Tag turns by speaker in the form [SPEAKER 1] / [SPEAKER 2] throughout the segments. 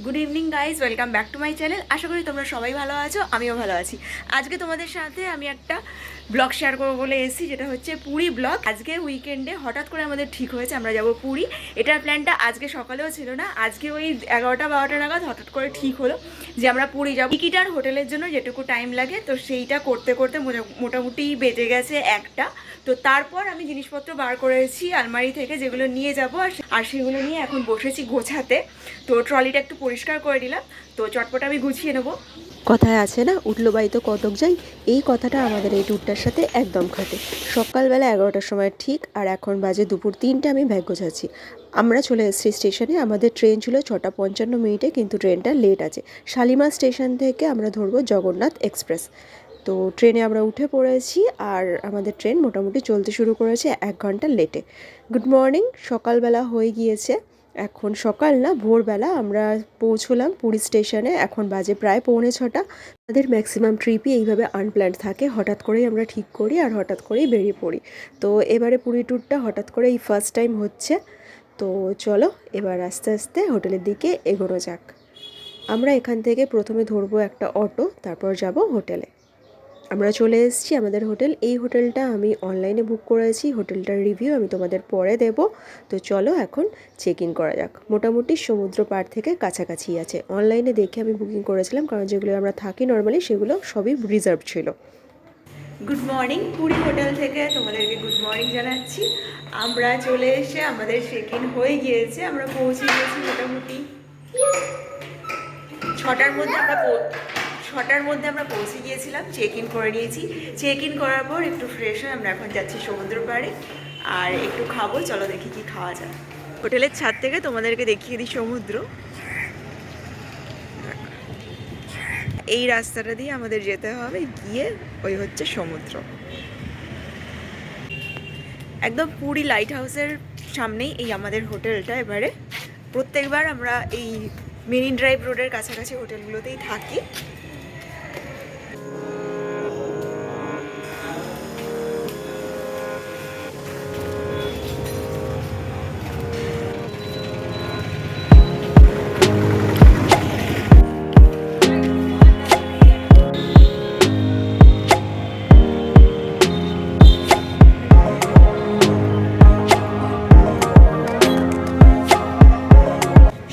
[SPEAKER 1] Good evening guys, welcome back to my channel. আশা করি তোমরা সবাই ভালো আছো, আমিও ভালো আছি। আজকে তোমাদের সাথে আমি একটা ব্লগ শেয়ার করবো বলে এসেছি, যেটা হচ্ছে পুরী ব্লগ। আজকে উইকেন্ডে হঠাৎ করে আমাদের ঠিক হয়েছে আমরা যাব পুরী। এটার প্ল্যানটা আজকে সকালেও ছিল না, আজকে ওই 11টা-12টা নাগাদ হঠাৎ করে ঠিক হলো যে আমরা পুরী যাবো। টিকিট আর হোটেলের জন্য যেটুকু টাইম লাগে, তো সেইটা করতে করতে মোটামুটি বেজে গেছে 1টা। তো তারপর আমি জিনিসপত্র বার করেছি আলমারি থেকে, যেগুলো নিয়ে যাবো, আর সেগুলো নিয়ে এখন বসেছি গোছাতে। তো ট্রলিটা একটু পরিষ্কার করে দিলাম, তো চটপট আমি গুছিয়ে নেবো।
[SPEAKER 2] কথায় আছে না, উঠলো বাড়ি তো কতক যাই, এই কথাটা আমাদের এই ট্যুরটার সাথে একদম খাটে। সকালবেলা 11টার সময় ঠিক, আর এখন বাজে দুপুর 3টে। আমি ব্যাগ গোছাচ্ছি। আমরা চলে এসেছি স্টেশনে। আমাদের ট্রেন ছিল 6:55, কিন্তু ট্রেনটা লেট আছে। শালিমার স্টেশন থেকে আমরা ধরবো জগন্নাথ এক্সপ্রেস। তো ট্রেনে আমরা উঠে পড়েছি, আর আমাদের ট্রেন মোটামুটি চলতে শুরু করেছে 1 ঘন্টা লেটে। গুড মর্নিং, সকালবেলা হয়ে গিয়েছে। এখন সকাল না, ভোরবেলা আমরা পৌঁছলাম পুরী স্টেশনে। এখন বাজে প্রায় 6:45। আমাদের ম্যাক্সিমাম ট্রিপই এইভাবে আনপ্ল্যান্ড থাকে, হঠাৎ করেই আমরা ঠিক করি আর হঠাৎ করেই বেরিয়ে পড়ি। তো এবারে পুরী ট্যুরটা হঠাৎ করে এই ফার্স্ট টাইম হচ্ছে। তো চলো এবার আস্তে আস্তে হোটেলের দিকে এগোনো যাক। আমরা এখান থেকে প্রথমে ধরবো একটা অটো, তারপর যাব হোটেলে। আমরা চলে এসেছি আমাদের হোটেল। এই হোটেলটা আমি অনলাইনে বুক করেছি, হোটেলটার রিভিউ আমি তোমাদের পরে দেব। তো চলো এখন চেক ইন করা যাক। মোটামুটি সমুদ্র পাড় থেকে কাছাকাছি আছে। অনলাইনে দেখে আমি বুকিং করেছিলাম, কারণ যেগুলো আমরা থাকি নর্মালি সেগুলো সবই রিজার্ভ ছিল।
[SPEAKER 1] গুড মর্নিং, পুরী হোটেল থেকে তোমাদেরকে গুড মর্নিং জানাচ্ছি। আমরা চলে এসে আমাদের চেক ইন হয়ে গিয়েছে। আমরা পৌঁছে গিয়েছি মোটামুটি 6টার মধ্যে। 6টার মধ্যে আমরা পৌঁছে গিয়েছিলাম, চেক ইন করে নিয়েছি। চেক ইন করার পর একটু ফ্রেশ হয়ে আমরা এখন যাচ্ছি সমুদ্র পাড়ে, আর একটু খাবো। চলো দেখি কি খাওয়া যায়। হোটেলের ছাদ থেকে তোমাদেরকে দেখিয়ে দিই সমুদ্র। এই রাস্তাটা দিয়ে আমাদের যেতে হবে, গিয়ে ওই হচ্ছে সমুদ্র। একদম পুরী লাইট হাউসের সামনেই এই আমাদের হোটেলটা। এবারে প্রত্যেকবার আমরা এই মেরিন ড্রাইভ রোডের কাছাকাছি হোটেলগুলোতেই থাকি।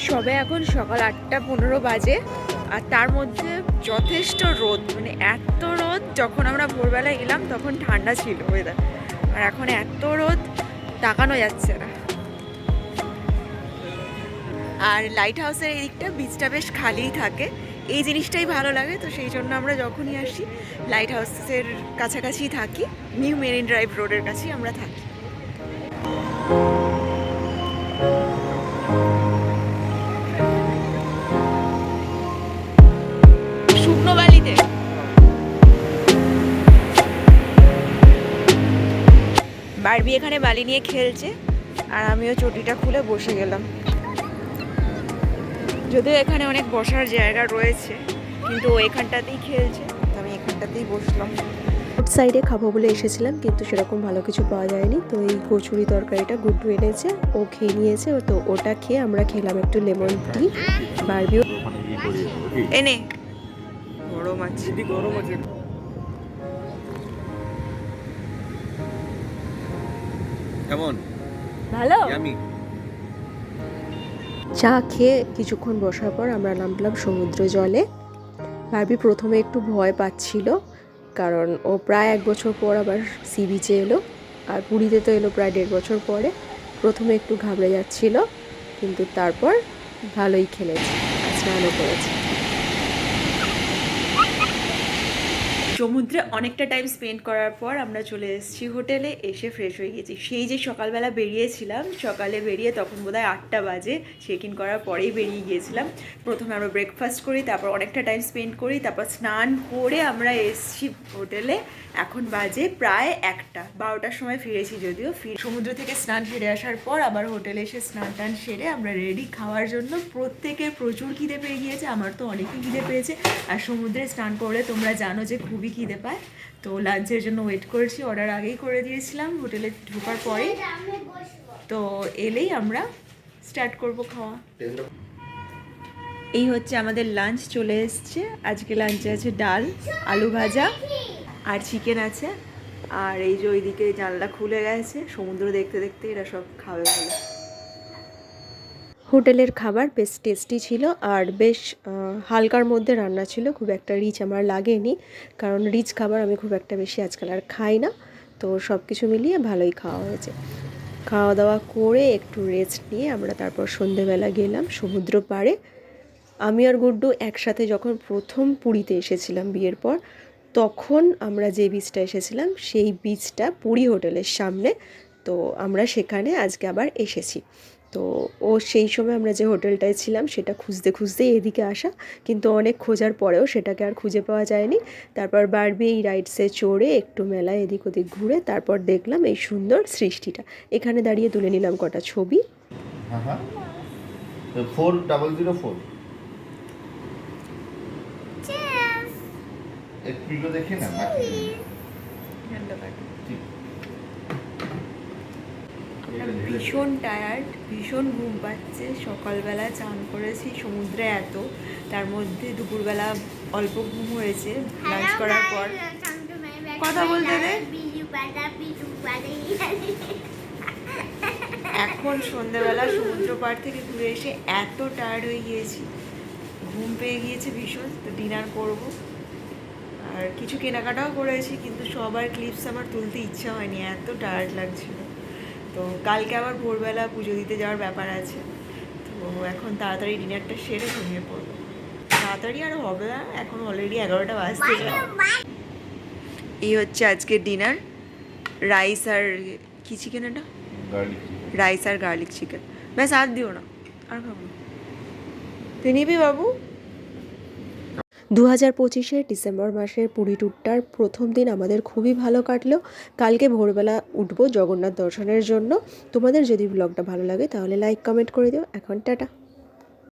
[SPEAKER 1] সবে এখন সকাল 8:15 বাজে, আর তার মধ্যে যথেষ্ট রোদ, মানে এত রোদ। যখন আমরা ভোরবেলায় এলাম তখন ঠান্ডা ছিল ওয়েদার, আর এখন এত রোদ তাকানো যাচ্ছে না। আর লাইট হাউসের এই দিকটা বিচটা বেশ খালিই থাকে, এই জিনিসটাই ভালো লাগে। তো সেই জন্য আমরা যখনই আসি লাইট হাউসের কাছাকাছি থাকি, নিউ মেরিন ড্রাইভ রোডের কাছেই আমরা থাকি। শুকনো বালিতে বারবি এখানে বালি নিয়ে খেলছে, আর আমিও চটিটা খুলে বসে গেলাম। যদিও এখানে অনেক বসার জায়গা রয়েছে, কিন্তু ও এখানটাতেই খেলছে, আমি এখানটাতেই বসলাম।
[SPEAKER 2] রোড সাইডে খাবো বলে এসেছিলাম, কিন্তু সেরকম ভালো কিছু পাওয়া যায়নি। তো এই কচুরি তরকারিটা গুড্ডু এনেছে, ও খেয়ে নিয়েছে। তো ওটা খেয়ে আমরা খেলাম একটু লেমন টি। বারবিও
[SPEAKER 1] এনে গরম আছে, গরম আছে।
[SPEAKER 3] কেমন?
[SPEAKER 1] ভালো।
[SPEAKER 2] চা খেয়ে কিছুক্ষণ বসার পর আমরা নামলাম সমুদ্র জলে। বারবি প্রথমে একটু ভয় পাচ্ছিল, কারণ ও প্রায় 1 বছর পর আবার সি বিচে এলো, আর পুরীতে তো এলো প্রায় 1.5 বছর পরে। প্রথমে একটু ঘাবড়ে যাচ্ছিল, কিন্তু তারপর ভালোই খেলেছে, স্নানও করেছে।
[SPEAKER 1] সমুদ্রে অনেকটা টাইম স্পেন্ড করার পর আমরা চলে এসেছি হোটেলে। এসে ফ্রেশ হয়ে গেছি। সেই যে সকালবেলা বেরিয়েছিলাম, সকালে বেরিয়ে তখন বোধহয় 8টা বাজে, চেক ইন করার পরেই বেরিয়ে গিয়েছিলাম। প্রথমে আমরা ব্রেকফাস্ট করি, তারপর অনেকটা টাইম স্পেন্ড করি, তারপর স্নান করে আমরা এসেছি হোটেলে। এখন বাজে প্রায় 1টা। 12টার সময় ফিরেছি, যদিও সমুদ্র থেকে স্নান সেরে আসার পর আবার হোটেলে এসে স্নান টান সেরে আমরা রেডি খাওয়ার জন্য। প্রত্যেকের প্রচুর খিদে পেয়ে গিয়েছে, আমার তো অনেকই খিদে পেয়েছে। আর সমুদ্রে স্নান করলে তোমরা জানো যে খুবই খিদে পায়। তো লাঞ্চের জন্য ওয়েট করেছি, অর্ডার আগেই করে দিয়েছিলাম হোটেলে ঢোকার পরেই। তো এলেই আমরা স্টার্ট করব খাওয়া। এই হচ্ছে আমাদের লাঞ্চ চলে এসছে। আজকে লাঞ্চে আছে ডাল, আলু ভাজা আর চিকেন আছে। আর এই যে ওইদিকে জানলা খুলে গেছে, সমুদ্র দেখতে দেখতে এরা সব খাবে বলে।
[SPEAKER 2] হোটেলের খাবার বেশ টেস্টি ছিল আর বেশ হালকার মধ্যে রান্না ছিল, খুব একটা রিচ আমার লাগেনি, কারণ রিচ খাবার আমি খুব একটা বেশি আজকাল আর খাই না। তো সব কিছু মিলিয়ে ভালোই খাওয়া হয়েছে। খাওয়া দাওয়া করে একটু রেস্ট নিয়ে আমরা তারপর সন্ধেবেলা গেলাম সমুদ্র পাড়ে। আমি আর গুড্ডু একসাথে যখন প্রথম পুরীতে এসেছিলাম বিয়ের পর, তখন আমরা যে বিচটা এসেছিলাম সেই বিচটা পুরী হোটেলের সামনে। তো আমরা সেখানে আজকে আবার এসেছি। তো সেই সময় আমরা যে হোটেলটায় ছিলাম সেটা খুঁজতে খুঁজতেই এদিকে আসা, কিন্তু অনেক খোঁজার পরেও সেটাকে আর খুঁজে পাওয়া যায়নি। তারপর বারবি এই রাইডসে চড়ে একটু মেলায় এদিক ওদিক ঘুরে তারপর দেখলাম এই সুন্দর সৃষ্টিটা। এখানে দাঁড়িয়ে তুলে নিলাম কটা ছবি।
[SPEAKER 4] हाँ 4004 एक किलो देखिए ना बाकी ठीक
[SPEAKER 1] ভীষণ টায়ার্ড, ভীষণ ঘুম পাচ্ছে। সকালবেলা চান করেছি সমুদ্রে এত, তার মধ্যে দুপুরবেলা অল্প ঘুম হয়েছে লাঞ্চ করার পর। কথা বলতে দে। এখন সন্ধ্যাবেলা সমুদ্র পাড় থেকে ঘুরে এসে এত টায়ার্ড হয়ে গিয়েছি, ঘুম পেয়ে গিয়েছে ভীষণ। তো ডিনার করব, আর কিছু কেনাকাটাও করেছি, কিন্তু সবার ক্লিপস আমার তুলতে ইচ্ছা হয়নি, এত টায়ার্ড লাগছিল। তো কালকে আবার ভোরবেলা পুজো দিতে যাওয়ার ব্যাপার আছে। তো এখন তাড়াতাড়ি ডিনারটা সেরে ঘুমিয়ে পড়বো। তাড়াতাড়ি আর হবে না, এখন অলরেডি 11টা বাজতে যায়। এই হচ্ছে আজকের ডিনার, রাইস আর কি চিকেন, এটা
[SPEAKER 4] गार्लिक
[SPEAKER 1] রাইস আর গার্লিক চিকেন। ব্যাস আর দিও না, আর খাবো না। তুই নিবি বাবু?
[SPEAKER 2] 2025-এর ডিসেম্বর মাসের পুরী ট্যুরটার প্রথম দিন আমাদের খুবই ভালো কাটলো। কালকে ভোরবেলা উঠবো জগন্নাথ দর্শনের জন্য। তোমাদের যদি ব্লগটা ভালো লাগে তাহলে লাইক কমেন্ট করে দিও। এখন টাটা।